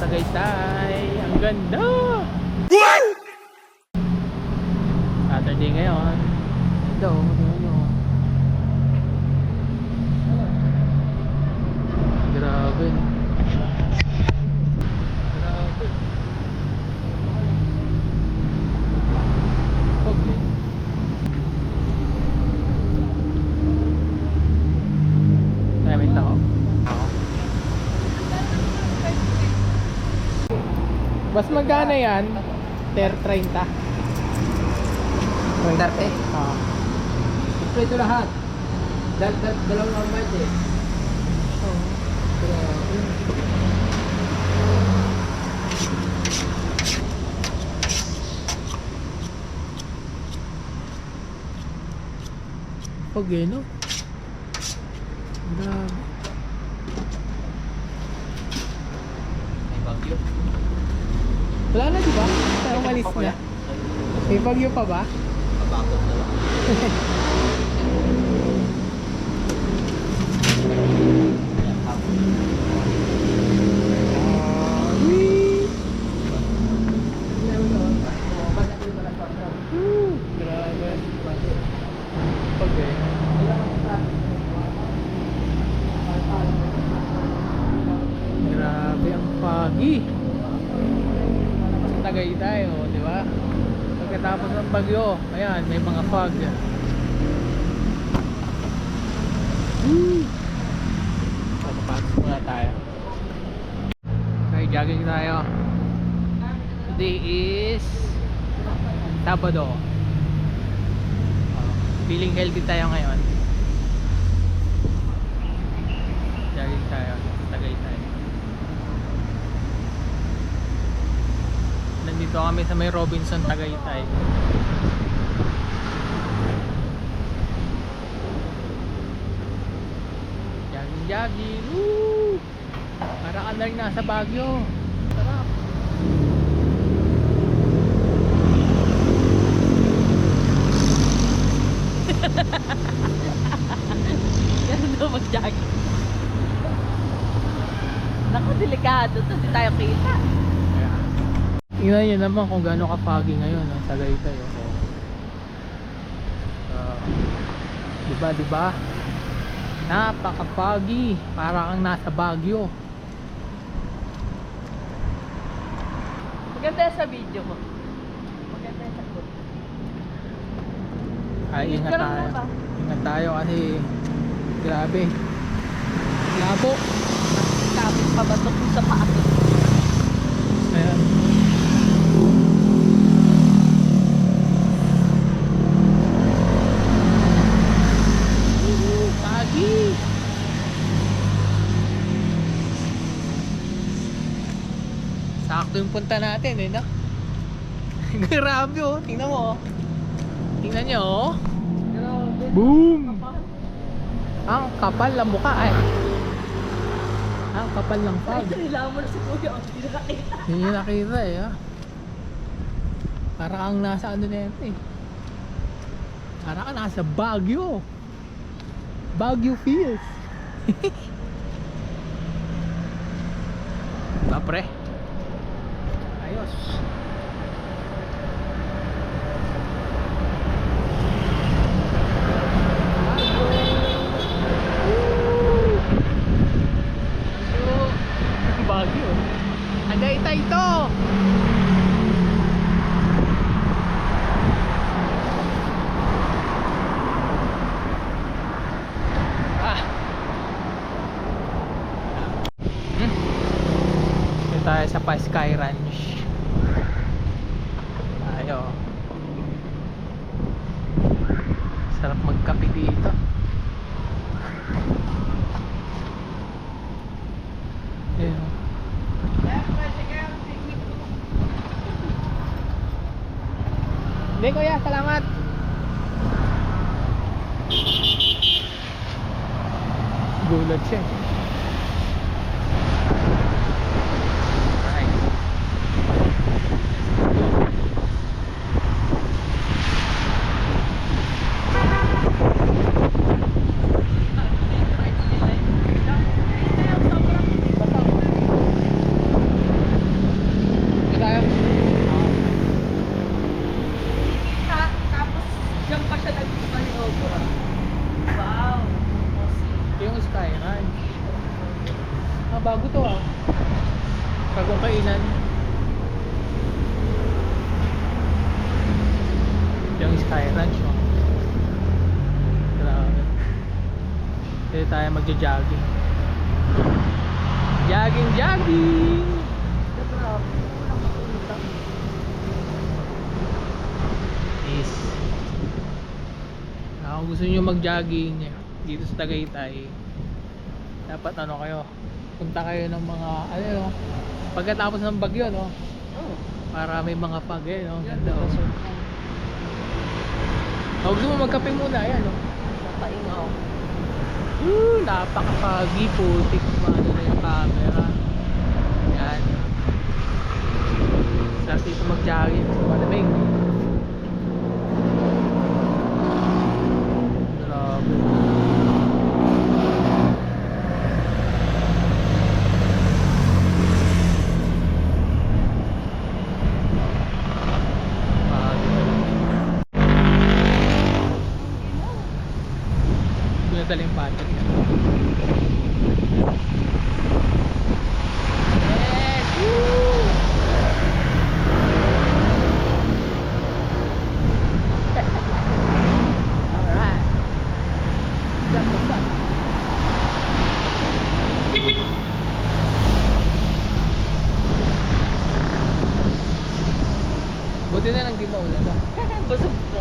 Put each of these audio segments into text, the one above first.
Tagaytay. Ang ganda. Saturday ngayon. Ito, grabe, no? Grabe. Okay. Wait ako. Mas magkano yan? 30. 30? Ah. Ito ito lahat. Dalawang number eh. Oh. Okay, no? Grabe. May bagyo. Wala na, di ba? Parang malis na. May bagyo pa ba? Mabakot na lang. Grabe. Okay. Grabe ang foggy. Sa Tagaytay, oh, di ba? Pagkatapos ng bagyo, ayan, may mga fog. Papapasok muna tayo. Okay, jogging tayo. Today is Sabado. Feeling healthy tayo ngayon. Jogging tayo sa Tagaytay. Nandito kami sa may Robinson Tagaytay. Jogging. Woo! Para ka lang nasa Baguio. Sarap. Ganun daw mag-jogging. Naku, delikado to. Hindi tayo kita. Tingnan nyo naman kung gaano ka-foggy ngayon ang Tagaytay. Diba? Napaka-foggy. Para kang nasa Baguio. Maganda sa video ko. Maganda sa good. Ay, ingat Ka lang tayo. ba? Ingat tayo kasi grabe. Labo. Kapit pabatok ko sa paa ko. Ayan. Pagi. Sakto yung punta natin eh, no? Grabe, oh. Tingnan mo, oh. Tingnan nyo, oh. Boom! Ang kapal ng mukha, ay. Ang kapal ng fog. Kailangan mo na si Kuya. Hindi na nakita. Hindi nyo nakita eh, ha? Para kang nasa ano na yan eh. Para kang nasa Baguio. Baguio feels. Ba pre? Ayos. Baguio. Tagaytay ito. Dito tayo sa Pascay Ranch. Tayo. Sarap magkape dito. Ayun. Hindi kuya, salamat. Gulat siya. Alright. bagong kainan. Yung Sky Ranch, oh. Grabe. Dito tayo magja-jogging. Jogging! Grabe. Walang mapunta. Is. Kung gusto nyo mag-jogging dito sa Tagaytay, dapat ano kayo, punta kayo ng mga ano, pagkatapos ng bagyo, no? Oh. Para may mga pag, no? Ganda, oh. Kung gusto mo magkape muna, ayan, no? Napaingaw. Napaka-foggy, putik, ano na yung camera. Yan. Sarap dito mag-jogging sa malamig. Grabe. Dala yung pattern yan. Yes! Woo! Alright. What's up? Buti na lang di maulan. Busog ko.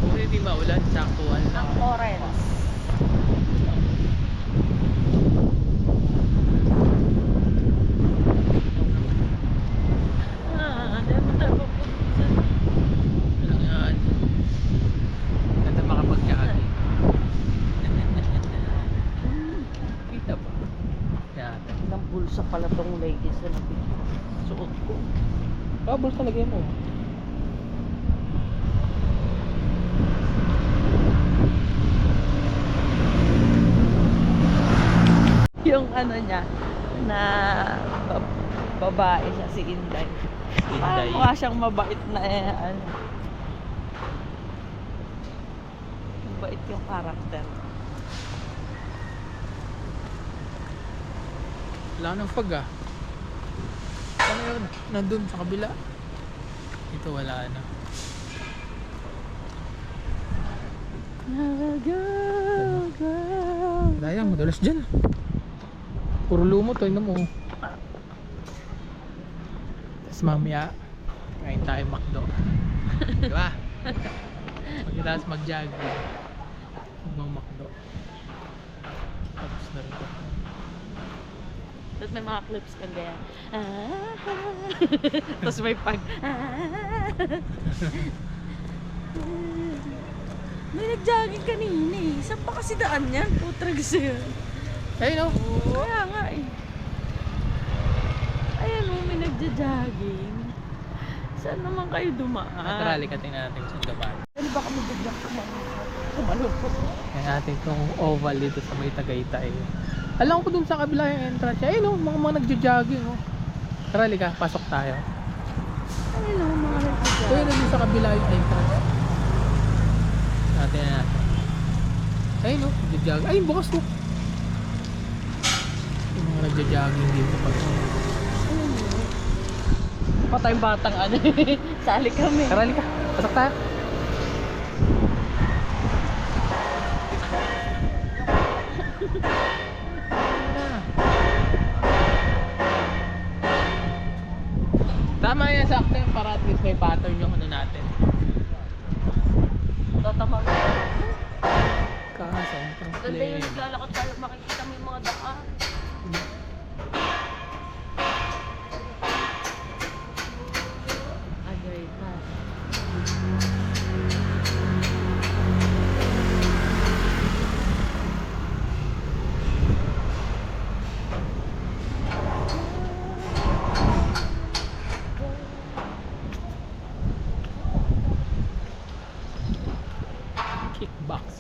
Buti di maulan, saktuhan lang. Ang orange. Dahil mo tayo pupunta. Walang yan. Ganda makapag-jogging. Kita pa. Yan. Ilang bulsa pala tong ladies na suot ko. Bulsa lagay mo. Yung ano niya, na babae siya, si Inday. Parang mukha siyang mabait na ano. Mabait yung karakter. Wala nang pag ah. Ano yun? Nandun sa kabila. Ito wala na. Dayang, madalas dyan. Puro lumot, ito mo. Tapos mamaya, kain tayo McDo. Diba? Pagkatapos mag-jogging, mag-McDo. Tapos na rin ito. Tapos may mga clips kang ganyan. Tapos may pag. May nag-jogging kanina eh. Saan pa kasi daan yan? Putrag siya. Ayun o. Kaya nga eh. Ayan o, may nagja-jogging. Saan naman kayo dumaan? Natrali ka, tingnan natin kung saan gabahan. Ano ba kami biglang kumalupot? Kaya natin itong oval dito sa may Tagaytay. Alam ko dun sa kabila yung entrance. Ayun o, mga nagja-jogging o. Trali ka, pasok tayo. Ayun o, mga nagja-jogging. Ayun dun sa kabila yung entrance. Natin na natin. Ayun o, nagja-jogging. Ayun, bukas o. Yung mga nagja-jogging dito pag Patay batang ano eh. Sali kami. Trali ka, pasok tayo. Tama yan, sakto yan para at least may pattern yung ano natin. Tatama na. Kaso, Ganda yung naglalakad tayo, makikita mo yung mga daan. Agay ka. Kickbox.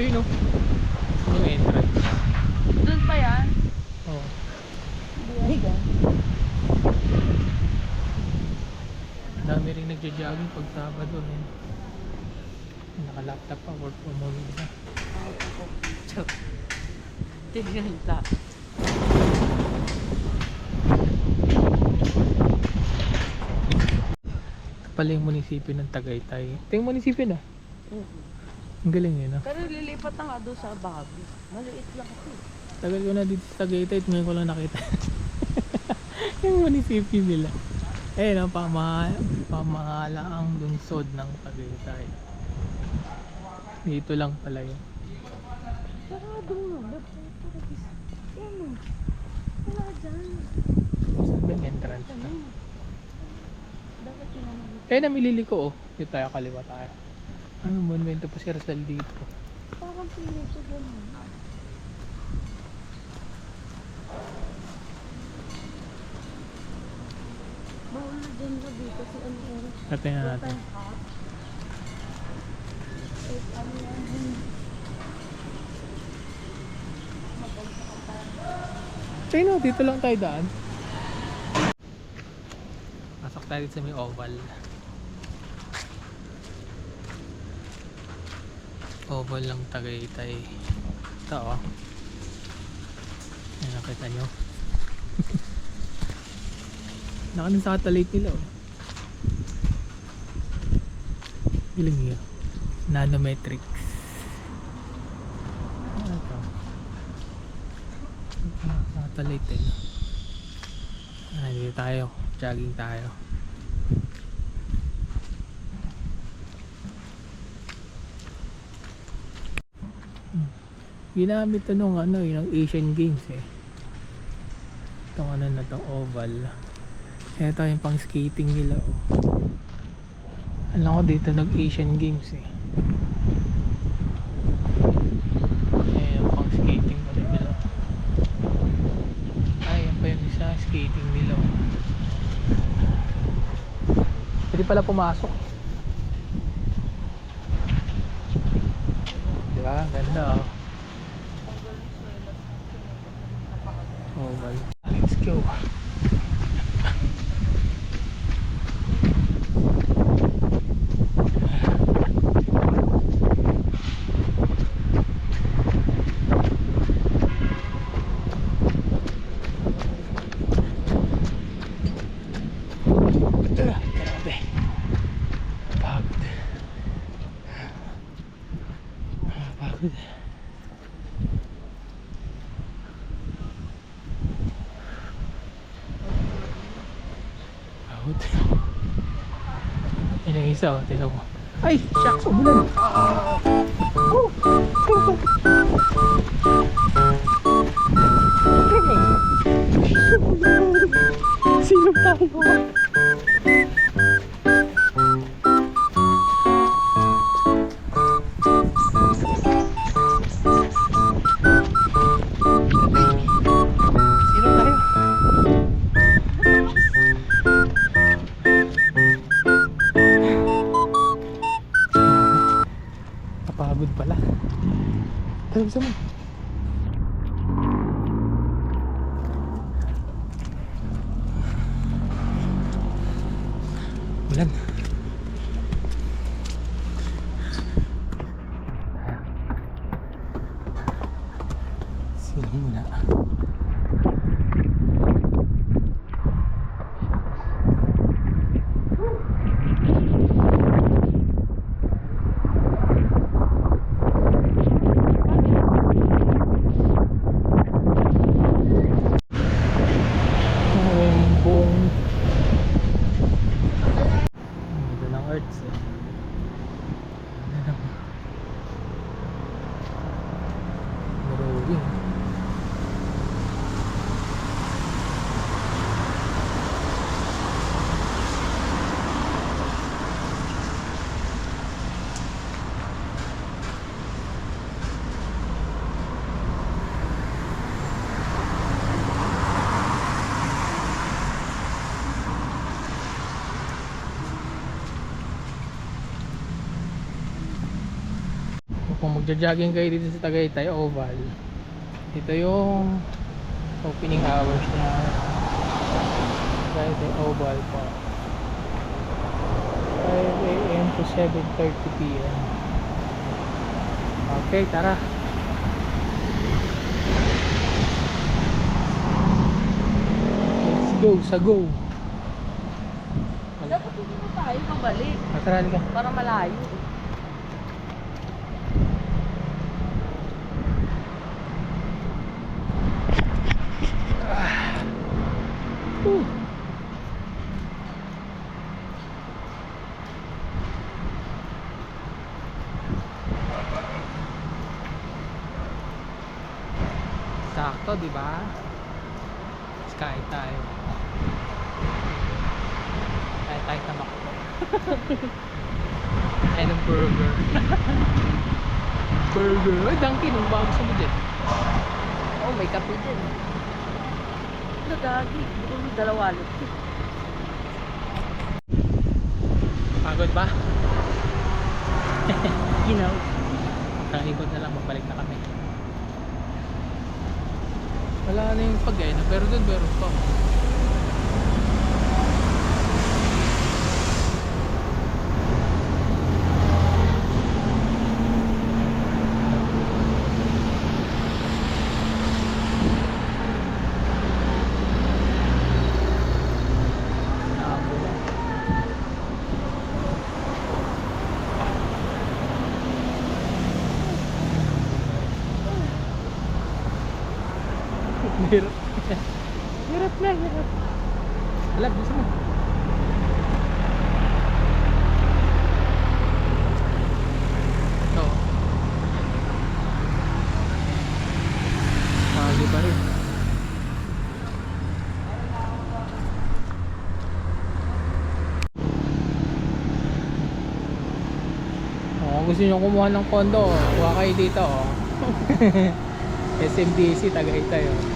Ayun o. Yung entrance. Doon pa yan? Oo. Hindi yan. Ang dami rin nagja-jogging pag Sabado. Naka-laptop pa, work from home na. Tignan ta. Ito pala yung munisipyo ng Tagaytay. Ito yung munisipyo na. Ang galing yun, no? Pero lilipat na nga doon sa Baguio. Maliit lang kasi. Tagal ko na dito sa Tagaytay at ngayon ko lang nakita. Yung munisipyo nila. Ayun, ang pamahalaang lungsod ng Tagaytay. Dito lang pala yun. Sarado nga. Yan o. Wala dyan. Sabi yung entrance na. Dapat yun naman. Eh, namilili ko, oh. Dito tayo, kaliwa tayo. Ano, monumento pa si Rizal dito. Parang pinig ko gano'n. Bawal na dyan gabi kasi ano oras. Natin na natin. Tingnan, dito lang tayo daan. Pasok tayo dito sa may oval. Oval lang Tagaytay. Ito oh. Ayan, nakita nyo. Nakanin sa satellite nila oh. Ilang yun? Nanometrics. Ano ito? Satellite eh. Dito tayo. Jogging tayo. Ginamit ito nung ano, yung Asian Games eh. Itong ano na itong oval. Ito yung pang skating nila oh. Alam ko dito nag Asian Games eh. Ayan yung pang skating nila. Ay, yan pa yung isa skating nila oh. Pwede pala pumasok. Diba? Ganda oh. Oval. Let's go. Grabe. Pagod. Pagod. Pagod. Yan ang isa, oh. Tignan mo. Ay! Shucks! Umulan! Oh! Silog tayo! Silog tayo! Kapagod pala. Tara, bisa mo. Ulan. Silong muna. kung magja-jogging kayo dito sa Tagaytay Oval, dito yung opening hours niya. Tagaytay Oval po, 5 AM to 7:30 PM. Okay, tara. Let's go, sa go. Dapat hindi na tayo pabalik. Tara, halika. Para malayo. Whew. Sakto, di ba? Sky tayo. Kaya tayo tamakbo. Kaya ng burger. Burger. Ay, Dunkin, ang bago sa mo dyan. Oh, may kape din. Nagagi. Bukod yung dalawa lot. Pagod ba? Ginaw. Nakikot na lang, mabalik na kami. Wala na yung pagay na, pero doon meron pa. Hirap. Hirap na, hirap. Alam, gusto mo. Ito. Mali pa rin. Kung gusto nyo kumuha ng kondo, kuha kayo dito. SMDC, Tagaytay.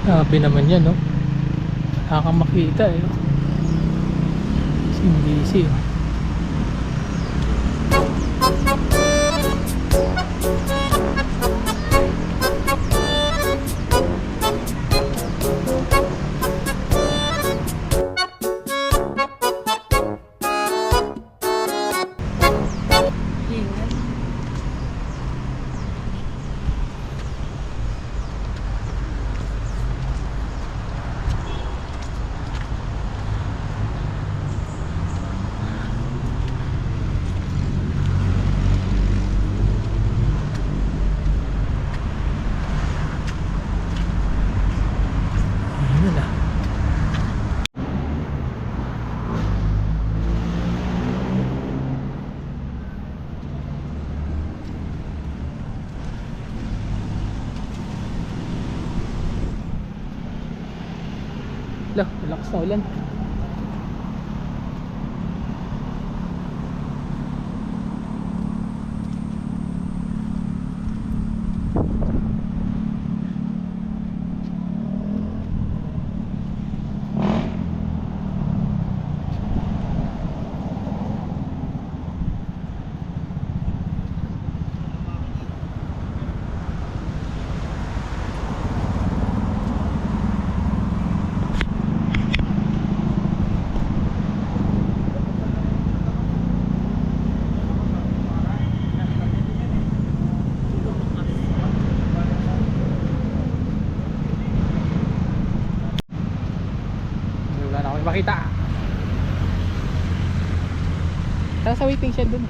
Grabe naman yan, no? Nakakamakita eh. SMDC. Lah, malakas na ulan. Makita. Tara sa waiting shed dun.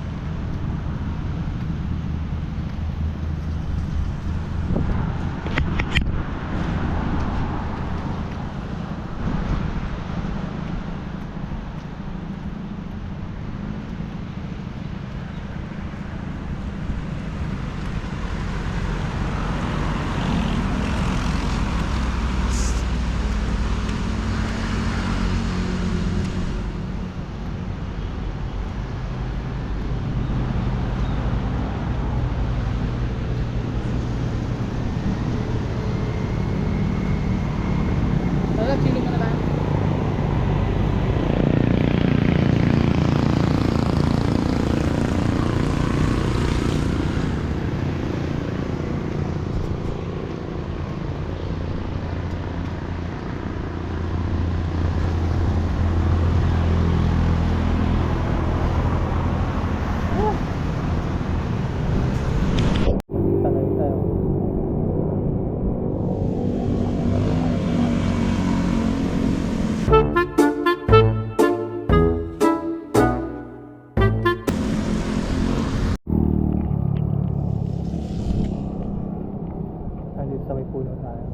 Nandito sa may puno tayo.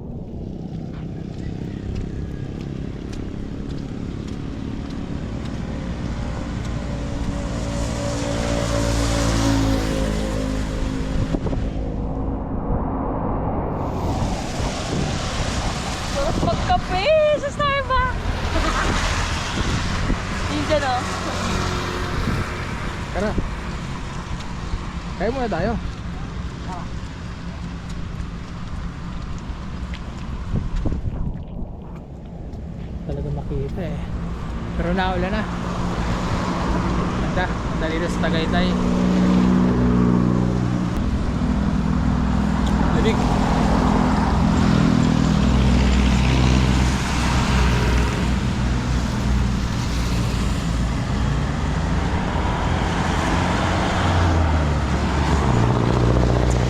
Sarap magkape sa Starbucks. Yun dyan o. Tara. Kaya muna tayo. Talaga makita eh. Pero naulan na. Ganda. Ganda dito sa Tagaytay. Labig.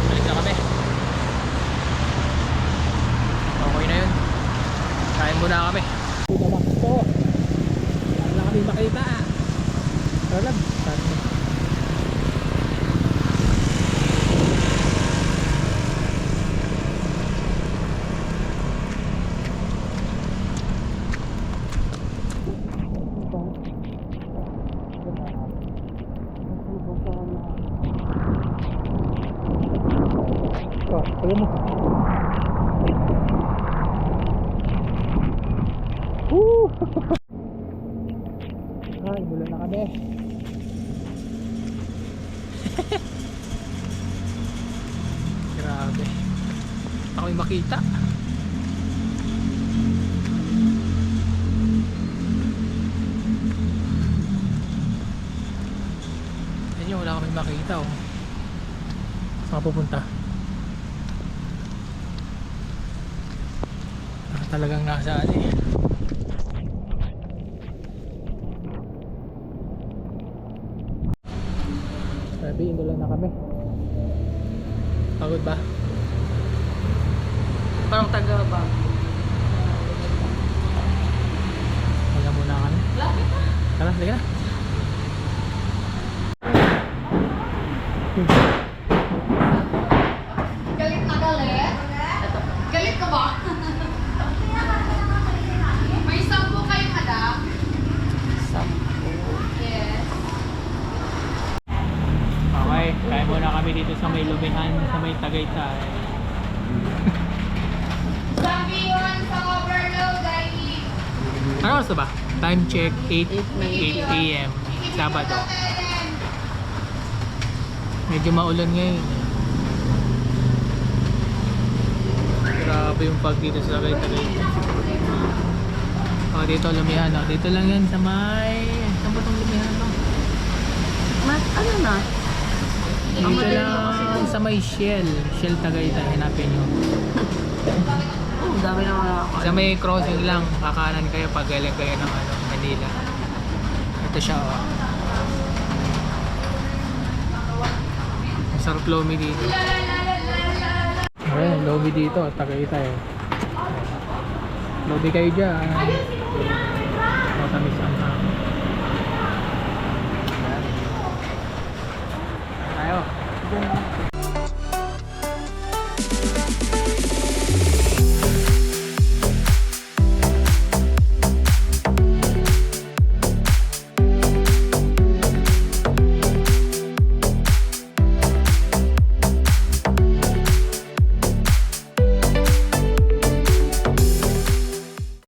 Balik na kami. Okay na yun. Kain muna kami. Tabak po. Wala kami makita. Talag. Oh, tayo mo. Woo! Ay, mula na kami. Grabe. Ako'y makita. Yan yun, wala kami makita oh. Saan ka pupunta? Talagang nasaan eh. Sabihin ko lang na kami. Pagod ba? Parang taga-bag. Wala muna kami. Lapit na. Tara, sige na. Galit na galit? Ito. Galit ka ba? May 10 kayo, madam? 10. Yes. Okay, kaya muna kami dito sa may Lumihan, sa may Tagaytay. Zombie 1 sa overload, I need. Ano oras na ba? Time check 8 8 AM Sabado. Medyo maulan ngayon. Grabe yung pag dito sa Tagaytay. Oh, dito Lumihan. Oh. Dito lang yan sa may... Saan ba itong Lumihan? No? Ano na? Dito lang sa may Shell Tagaytay. Hanapin nyo. Oh, dami na mga ako. Sa may crossing lang, kakanan kayo pag galing kayo ng Manila. Ito siya oh. Masarap lomi dito. Ayan, lomi dito, Tagaytay. Lomi kayo dyan. Matamis ang